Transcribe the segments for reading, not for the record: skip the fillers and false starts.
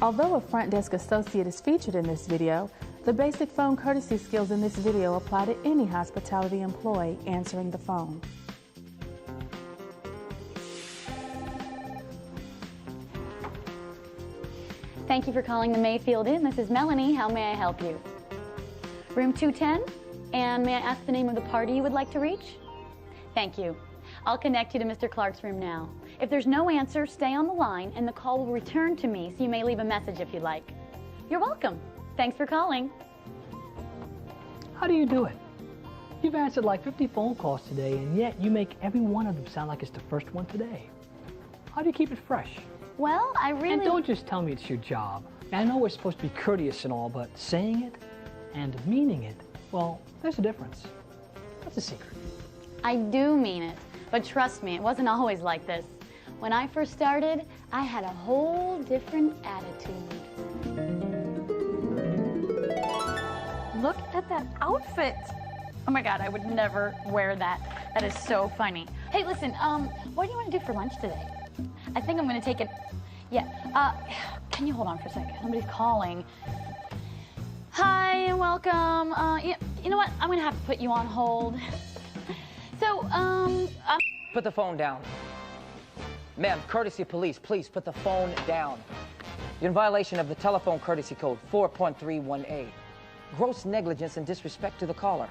Although a front desk associate is featured in this video, the basic phone courtesy skills in this video apply to any hospitality employee answering the phone. Thank you for calling the Mayfield Inn. This is Melanie. How may I help you? Room 210? And may I ask the name of the party you would like to reach? Thank you. I'll connect you to Mr. Clark's room now. If there's no answer, stay on the line and the call will return to me, so you may leave a message if you'd like. You're welcome. Thanks for calling. How do you do it? You've answered like 50 phone calls today, and yet you make every one of them sound like it's the first one today. How do you keep it fresh? Well, I really... And don't just tell me it's your job. I know we're supposed to be courteous and all, but saying it and meaning it, well, there's a difference. What's the secret? I do mean it, but trust me, it wasn't always like this. When I first started, I had a whole different attitude. Look at that outfit. Oh my God, I would never wear that. That is so funny. Hey, listen, what do you want to do for lunch today? I think I'm going to take it. Yeah, can you hold on for a second? Somebody's calling. Hi, and welcome. You know what? I'm going to have to put you on hold. So, Put the phone down. Ma'am, courtesy police, please put the phone down. You're in violation of the telephone courtesy code 4.31A. Gross negligence and disrespect to the caller.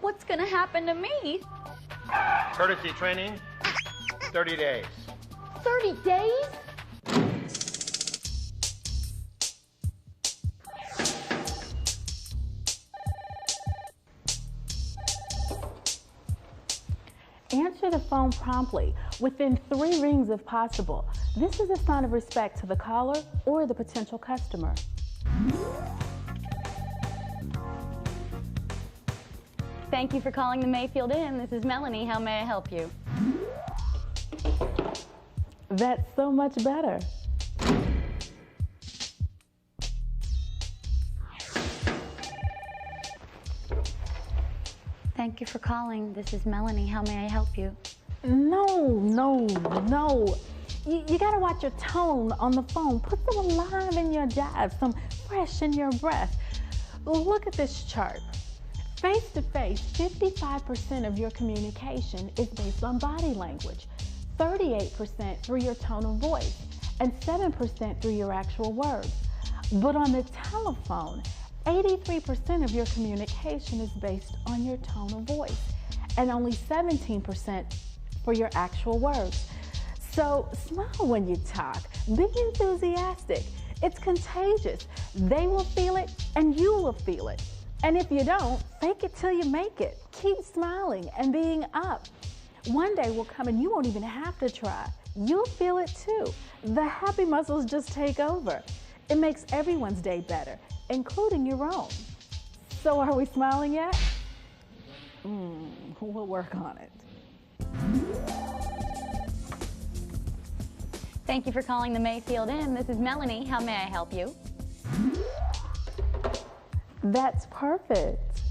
what's going to happen to me? Courtesy training, 30 days. 30 days? Answer the phone promptly, within 3 rings if possible. This is a sign of respect to the caller or the potential customer. Thank you for calling the Mayfield Inn. This is Melanie. How may I help you? That's so much better. Thank you for calling. This is Melanie. How may I help you? No. You gotta watch your tone on the phone. Put some alive in your jive, some fresh in your breath. Look at this chart. Face to face, 55% of your communication is based on body language, 38% through your tone of voice, and 7% through your actual words. But on the telephone, 83% of your communication is based on your tone of voice, and only 17% for your actual words. So smile when you talk, be enthusiastic. It's contagious. They will feel it and you will feel it. And if you don't, fake it till you make it. Keep smiling and being up. One day will come and you won't even have to try. You'll feel it too. The happy muscles just take over. It makes everyone's day better, including your own. So are we smiling yet? We'll work on it. Thank you for calling the Mayfield Inn. This is Melanie. How may I help you? That's perfect.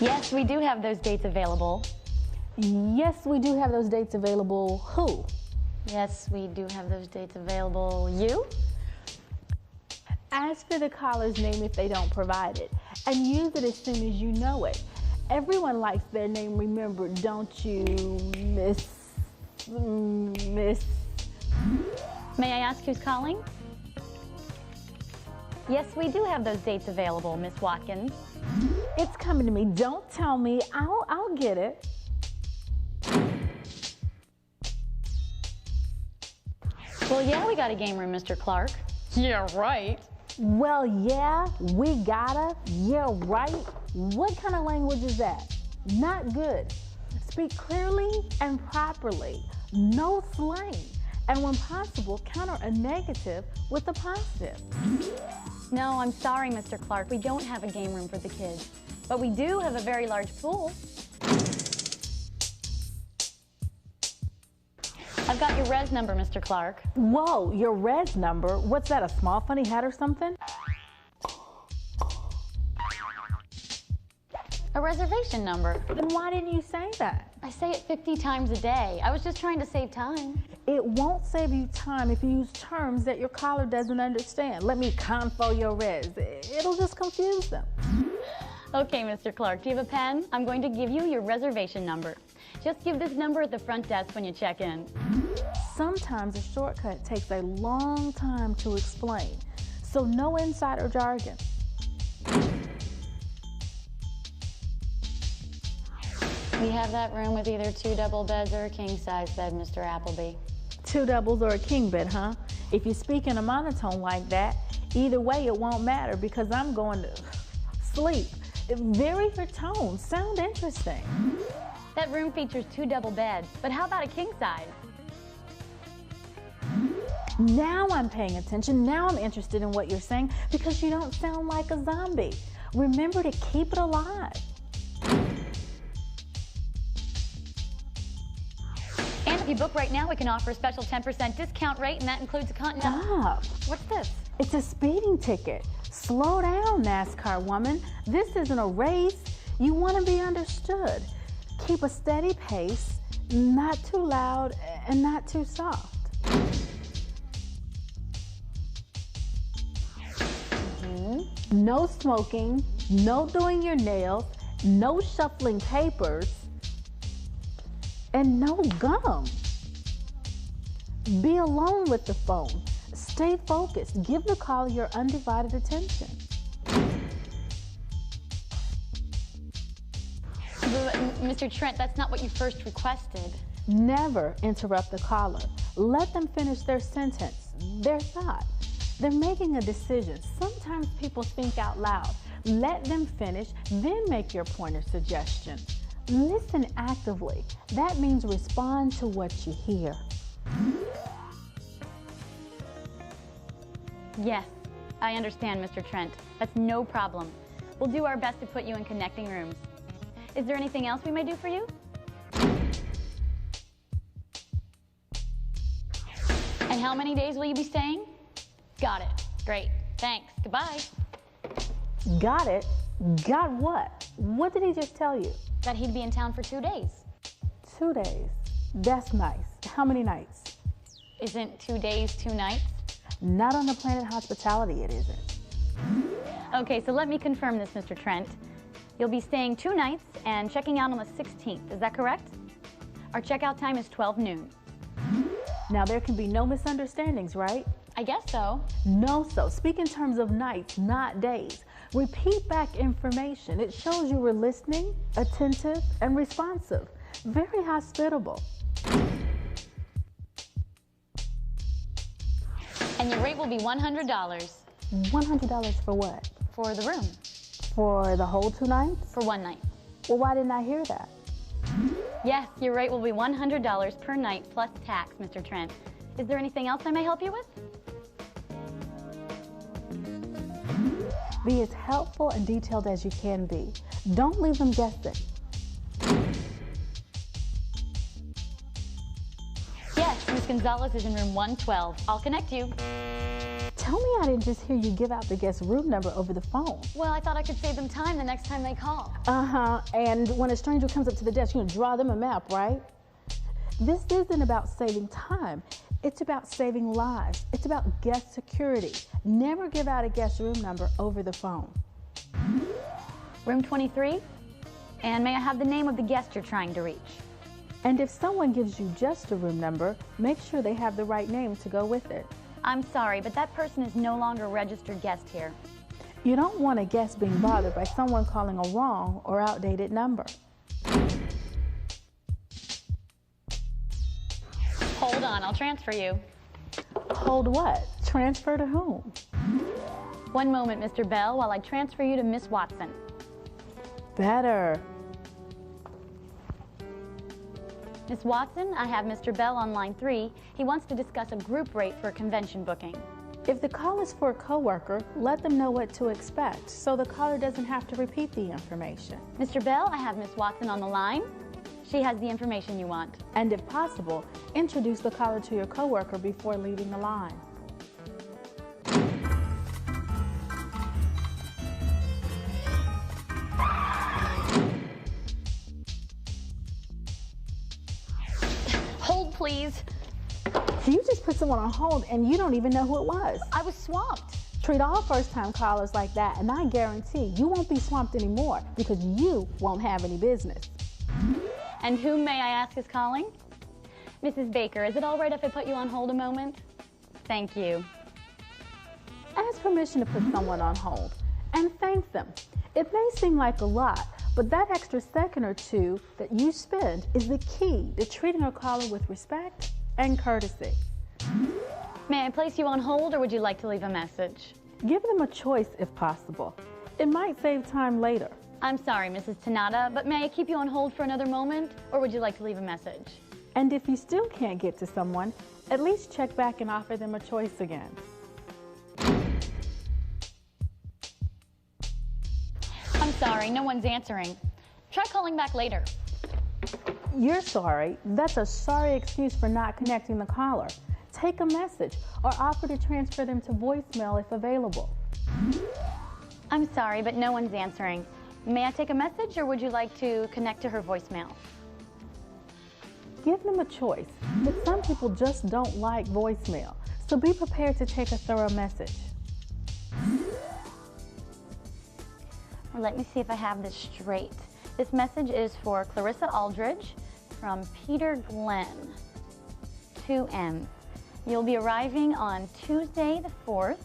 Yes, we do have those dates available. Yes, we do have those dates available. Who? Yes, we do have those dates available. You? Ask for the caller's name if they don't provide it, and use it as soon as you know it. Everyone likes their name remembered, don't you, Miss? May I ask who's calling? Yes, we do have those dates available, Miss Watkins. It's coming to me. Don't tell me. I'll get it. Well, yeah, we got a game room, Mr. Clark. Yeah, right. Well, yeah, we gotta. Yeah, right. What kind of language is that? Not good. Speak clearly and properly. No slang. And when possible, counter a negative with a positive. No, I'm sorry, Mr. Clark. We don't have a game room for the kids. But we do have a very large pool. I've got your res number, Mr. Clark. Whoa, your res number? What's that, a small funny hat or something? A reservation number. Then why didn't you say that? I say it 50 times a day. I was just trying to save time. It won't save you time if you use terms that your caller doesn't understand. Let me confo your res. It'll just confuse them. Okay, Mr. Clark, do you have a pen? I'm going to give you your reservation number. Just give this number at the front desk when you check in. Sometimes a shortcut takes a long time to explain, so no insider jargon. We have that room with either 2 double beds or a king-size bed, Mr. Appleby. 2 doubles or a king bed, huh? If you speak in a monotone like that, either way it won't matter because I'm going to sleep. Vary your tone. Sound interesting. That room features 2 double beds, but how about a king-size? Now I'm paying attention. Now I'm interested in what you're saying because you don't sound like a zombie. Remember to keep it alive. And if you book right now, we can offer a special 10% discount rate, and that includes a continental. Stop. What's this? It's a speeding ticket. Slow down, NASCAR woman. This isn't a race. You want to be understood. Keep a steady pace, not too loud and not too soft. No smoking, no doing your nails, no shuffling papers, and no gum. Be alone with the phone. Stay focused. Give the caller your undivided attention. But, Mr. Trent, that's not what you first requested. Never interrupt the caller. Let them finish their sentence, their thought. They're making a decision. Sometimes people think out loud. Let them finish, then make your point or suggestion. Listen actively. That means respond to what you hear. Yes, I understand, Mr. Trent. That's no problem. We'll do our best to put you in connecting rooms. Is there anything else we may do for you? And how many days will you be staying? Got it. Great. Thanks. Goodbye. Got it? Got what? What did he just tell you? That he'd be in town for 2 days. 2 days. That's nice. How many nights? Isn't 2 days 2 nights? Not on the Planet Hospitality, it isn't. Okay, so let me confirm this, Mr. Trent. You'll be staying 2 nights and checking out on the 16th. Is that correct? Our checkout time is 12 noon. Now, there can be no misunderstandings, right? I guess so. No, so. Speak in terms of nights, not days. Repeat back information. It shows you were listening, attentive, and responsive. Very hospitable. And your rate will be $100. $100 for what? For the room. For the whole 2 nights? For 1 night. Well, why didn't I hear that? Yes, your rate will be $100 per night plus tax, Mr. Trent. Is there anything else I may help you with? Be as helpful and detailed as you can be. Don't leave them guessing. Yes, Ms. Gonzalez is in room 112. I'll connect you. Tell me I didn't just hear you give out the guest room number over the phone. Well, I thought I could save them time the next time they call. Uh-huh, and when a stranger comes up to the desk, you're gonna draw them a map, right? This isn't about saving time. It's about saving lives. It's about guest security. Never give out a guest room number over the phone. Room 23? And may I have the name of the guest you're trying to reach? And if someone gives you just a room number, make sure they have the right name to go with it. I'm sorry, but that person is no longer a registered guest here. You don't want a guest being bothered by someone calling a wrong or outdated number. Hold on, I'll transfer you. Hold what? Transfer to whom? One moment, Mr. Bell, while I transfer you to Miss Watson. Better. Miss Watson, I have Mr. Bell on line 3. He wants to discuss a group rate for a convention booking. If the call is for a coworker, let them know what to expect so the caller doesn't have to repeat the information. Mr. Bell, I have Miss Watson on the line. She has the information you want. And if possible, introduce the caller to your coworker before leaving the line. please. You just put someone on hold and you don't even know who it was. I was swamped. Treat all first-time callers like that, and I guarantee you won't be swamped anymore because you won't have any business. And whom may I ask is calling? Mrs. Baker, is it all right if I put you on hold a moment? Thank you. Ask permission to put someone on hold and thank them. It may seem like a lot, but that extra second or two that you spend is the key to treating a caller with respect and courtesy. May I place you on hold, or would you like to leave a message? Give them a choice if possible. It might save time later. I'm sorry, Mrs. Tanada, but may I keep you on hold for another moment, or would you like to leave a message? And if you still can't get to someone, at least check back and offer them a choice again. I'm sorry, no one's answering. Try calling back later. You're sorry. That's a sorry excuse for not connecting the caller. Take a message or offer to transfer them to voicemail if available. I'm sorry, but no one's answering. May I take a message, or would you like to connect to her voicemail? Give them a choice, but some people just don't like voicemail, so be prepared to take a thorough message. Or let me see if I have this straight. This message is for Clarissa Aldridge from Peter Glenn, 2M. You'll be arriving on Tuesday the 4th.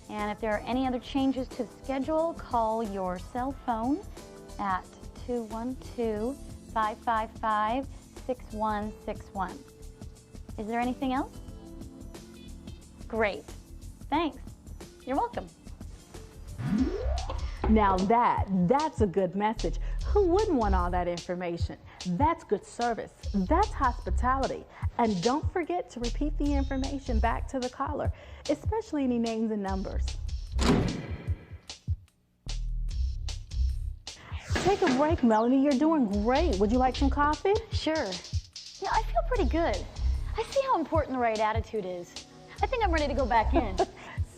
And if there are any other changes to the schedule, call your cell phone at 212-555-6161. Is there anything else? Great. Thanks. You're welcome. Now that's a good message. Who wouldn't want all that information? That's good service. That's hospitality. And don't forget to repeat the information back to the caller, especially any names and numbers. Take a break, Melanie. You're doing great. Would you like some coffee? Sure. Yeah, I feel pretty good. I see how important the right attitude is. I think I'm ready to go back in.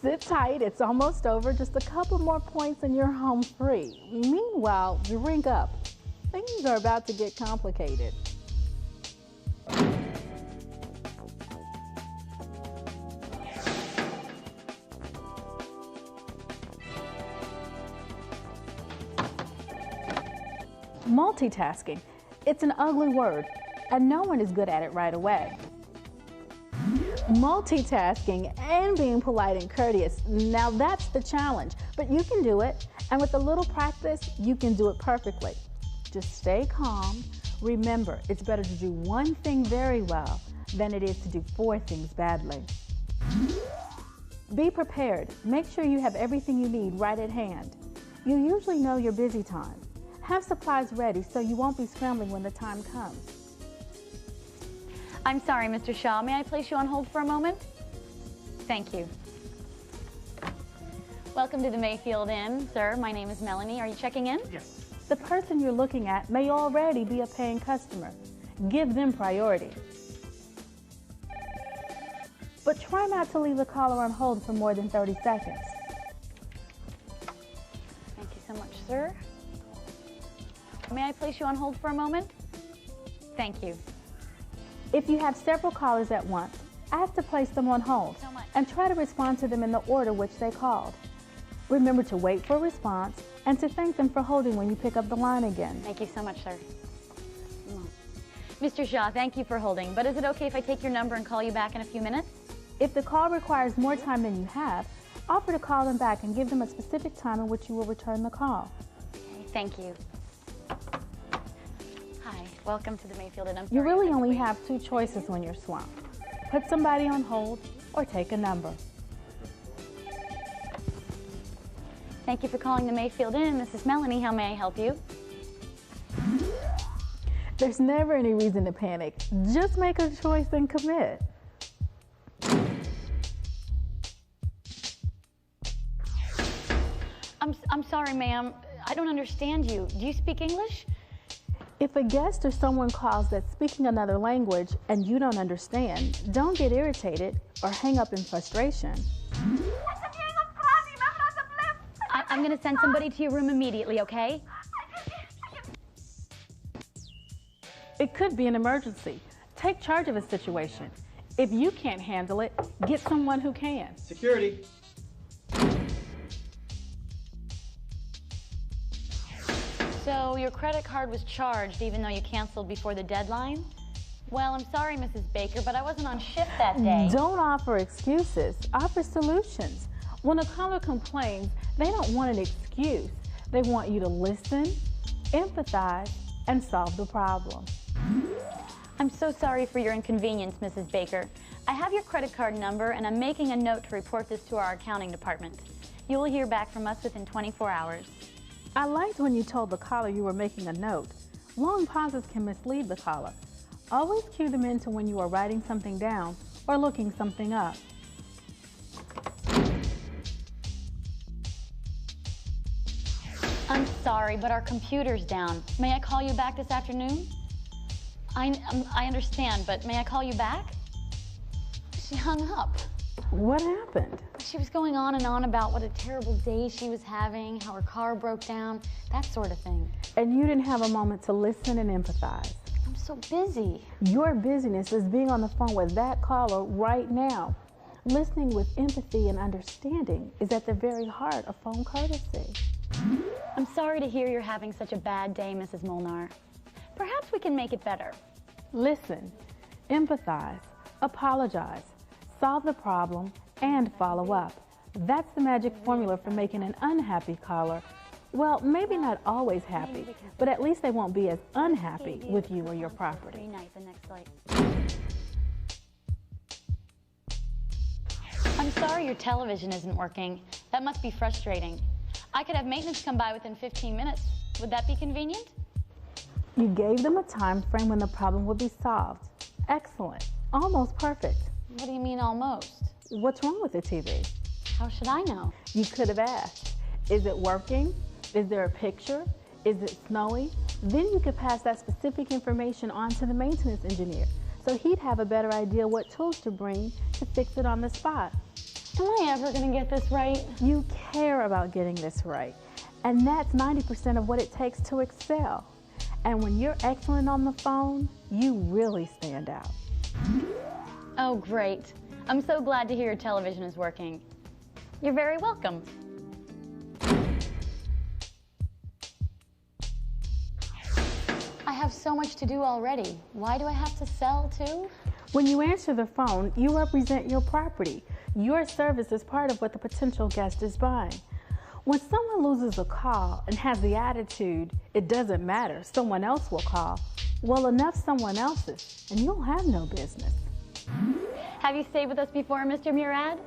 Sit tight. It's almost over. Just a couple more points and you're home free. Meanwhile, drink up. Things are about to get complicated. Multitasking. It's an ugly word, and no one is good at it right away. Multitasking and being polite and courteous, now that's the challenge, but you can do it, and with a little practice, you can do it perfectly. Just stay calm. Remember, it's better to do one thing very well than it is to do 4 things badly. Be prepared. Make sure you have everything you need right at hand. You usually know your busy time. Have supplies ready so you won't be scrambling when the time comes. I'm sorry, Mr. Shaw. May I place you on hold for a moment? Thank you. Welcome to the Mayfield Inn, sir. My name is Melanie. Are you checking in? Yes. The person you're looking at may already be a paying customer. Give them priority. But try not to leave the caller on hold for more than 30 seconds. Thank you so much, sir. May I place you on hold for a moment? Thank you. If you have several callers at once, ask to place them on hold So much. and try to respond to them in the order which they called. Remember to wait for a response and to thank them for holding when you pick up the line again. Thank you so much, sir. Mr. Shaw, thank you for holding, but is it okay if I take your number and call you back in a few minutes? If the call requires more time than you have, offer to call them back and give them a specific time in which you will return the call. Okay, thank you. Hi, welcome to the Mayfield Inn. I'm You sorry really I had to only wait. have 2 choices when you're swamped. Put somebody on hold or take a number. Thank you for calling the Mayfield Inn. This is Melanie. How may I help you? There's never any reason to panic. Just make a choice and commit. I'm sorry, ma'am. I don't understand you. Do you speak English? If a guest or someone calls that's speaking another language and you don't understand, don't get irritated or hang up in frustration. I'm going to send somebody to your room immediately, okay? It could be an emergency. Take charge of a situation. If you can't handle it, get someone who can. Security. So your credit card was charged even though you canceled before the deadline? Well, I'm sorry, Mrs. Baker, but I wasn't on shift that day. Don't offer excuses, offer solutions. When a caller complains, they don't want an excuse. They want you to listen, empathize, and solve the problem. I'm so sorry for your inconvenience, Mrs. Baker. I have your credit card number, and I'm making a note to report this to our accounting department. You will hear back from us within 24 hours. I liked when you told the caller you were making a note. Long pauses can mislead the caller. Always cue them into when you are writing something down or looking something up. I'm sorry, but our computer's down. May I call you back this afternoon? I understand, but may I call you back? She hung up. What happened? She was going on and on about what a terrible day she was having, how her car broke down, that sort of thing. And you didn't have a moment to listen and empathize. I'm so busy. Your busyness is being on the phone with that caller right now. Listening with empathy and understanding is at the very heart of phone courtesy. I'm sorry to hear you're having such a bad day, Mrs. Molnar. Perhaps we can make it better. Listen, empathize, apologize, solve the problem, and follow up. That's the magic formula for making an unhappy caller, well, maybe not always happy, but at least they won't be as unhappy with you or your property. 3 nights, the next flight. I'm sorry your television isn't working. That must be frustrating. I could have maintenance come by within 15 minutes. Would that be convenient? You gave them a time frame when the problem would be solved. Excellent. Almost perfect. What do you mean almost? What's wrong with the TV? How should I know? You could have asked. Is it working? Is there a picture? Is it snowing? Then you could pass that specific information on to the maintenance engineer, so he'd have a better idea what tools to bring to fix it on the spot. Am I ever going to get this right? You care about getting this right, and that's 90% of what it takes to excel. And when you're excellent on the phone, you really stand out. Oh, great. I'm so glad to hear your television is working. You're very welcome. I have so much to do already. Why do I have to sell too? When you answer the phone, you represent your property. Your service is part of what the potential guest is buying. When someone loses a call and has the attitude, it doesn't matter, someone else will call, well, enough someone else's, and you'll have no business. Have you stayed with us before, Mr. Murad?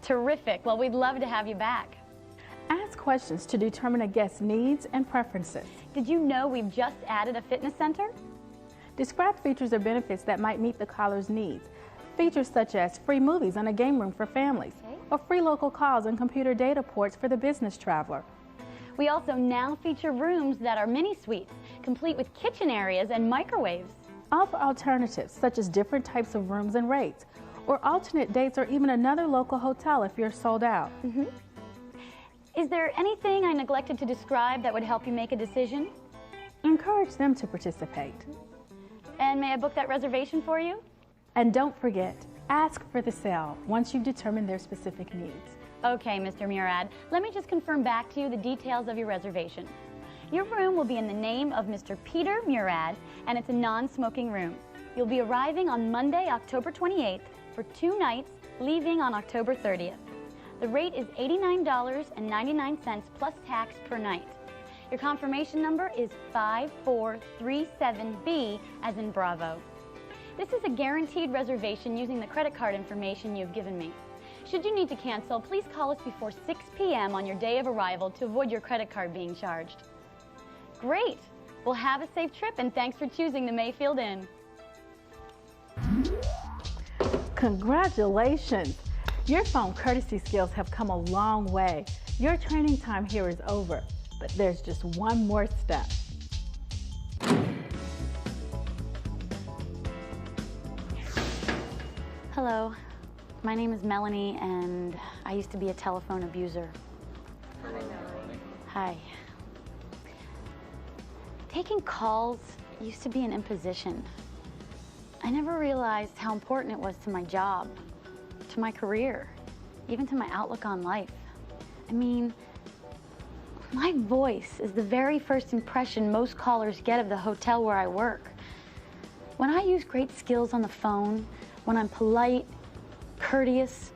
Terrific. Well, we'd love to have you back. Ask questions to determine a guest's needs and preferences. Did you know we've just added a fitness center? Describe features or benefits that might meet the caller's needs. Features such as free movies and a game room for families, or free local calls and computer data ports for the business traveler. We also now feature rooms that are mini suites, complete with kitchen areas and microwaves. Offer alternatives such as different types of rooms and rates, or alternate dates or even another local hotel if you're sold out. Is there anything I neglected to describe that would help you make a decision? Encourage them to participate. And may I book that reservation for you? And don't forget, ask for the sale once you've determined their specific needs. Okay, Mr. Murad, let me just confirm back to you the details of your reservation. Your room will be in the name of Mr. Peter Murad, and it's a non-smoking room. You'll be arriving on Monday, October 28th for 2 nights, leaving on October 30th. The rate is $89.99 plus tax per night. Your confirmation number is 5437B, as in Bravo. This is a guaranteed reservation using the credit card information you've given me. Should you need to cancel, please call us before 6 p.m. on your day of arrival to avoid your credit card being charged. Great! Well, have a safe trip, and thanks for choosing the Mayfield Inn. Congratulations! Your phone courtesy skills have come a long way. Your training time here is over, but there's just one more step. Hello, my name is Melanie, and I used to be a telephone abuser. Hi, Melanie. Hi. Taking calls used to be an imposition. I never realized how important it was to my job, to my career, even to my outlook on life. I mean, my voice is the very first impression most callers get of the hotel where I work. When I use great skills on the phone, when I'm polite, courteous,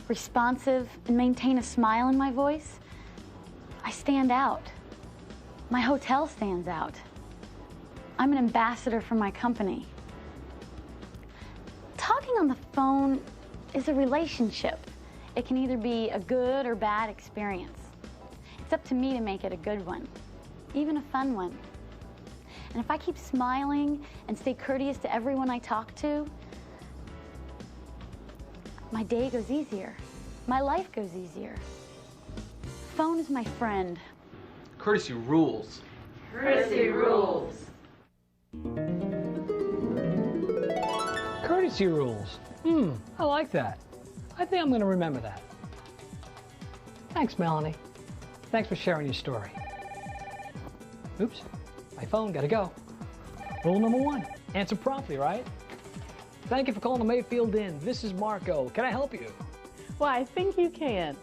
responsive, and maintain a smile in my voice, I stand out. My hotel stands out. I'm an ambassador for my company. Talking on the phone is a relationship. It can either be a good or bad experience. It's up to me to make it a good one, even a fun one. And if I keep smiling and stay courteous to everyone I talk to, my day goes easier. My life goes easier. Phone is my friend. Courtesy rules. Courtesy rules. Courtesy rules. I like that. I think I'm going to remember that. Thanks, Melanie. Thanks for sharing your story. Oops, my phone, gotta go. Rule number 1, answer promptly, right? Thank you for calling the Mayfield Inn. This is Marco. Can I help you? Well, I think you can.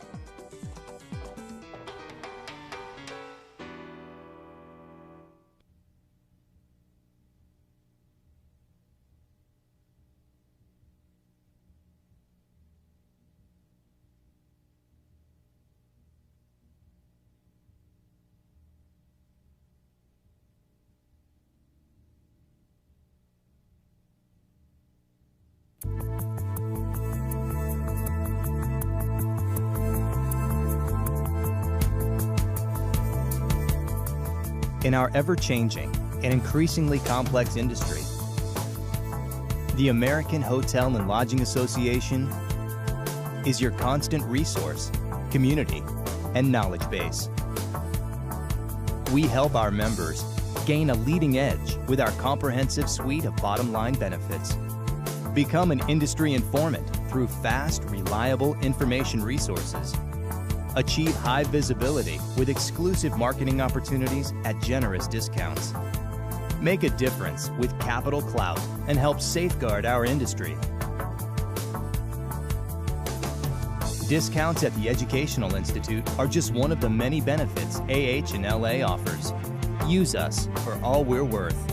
In our ever-changing and increasingly complex industry, the American Hotel and Lodging Association is your constant resource, community, and knowledge base. We help our members gain a leading edge with our comprehensive suite of bottom-line benefits. Become an industry informant through fast, reliable information resources. Achieve high visibility with exclusive marketing opportunities at generous discounts. Make a difference with Capital Clout and help safeguard our industry. Discounts at the Educational Institute are just one of the many benefits AH and LA offers. Use us for all we're worth.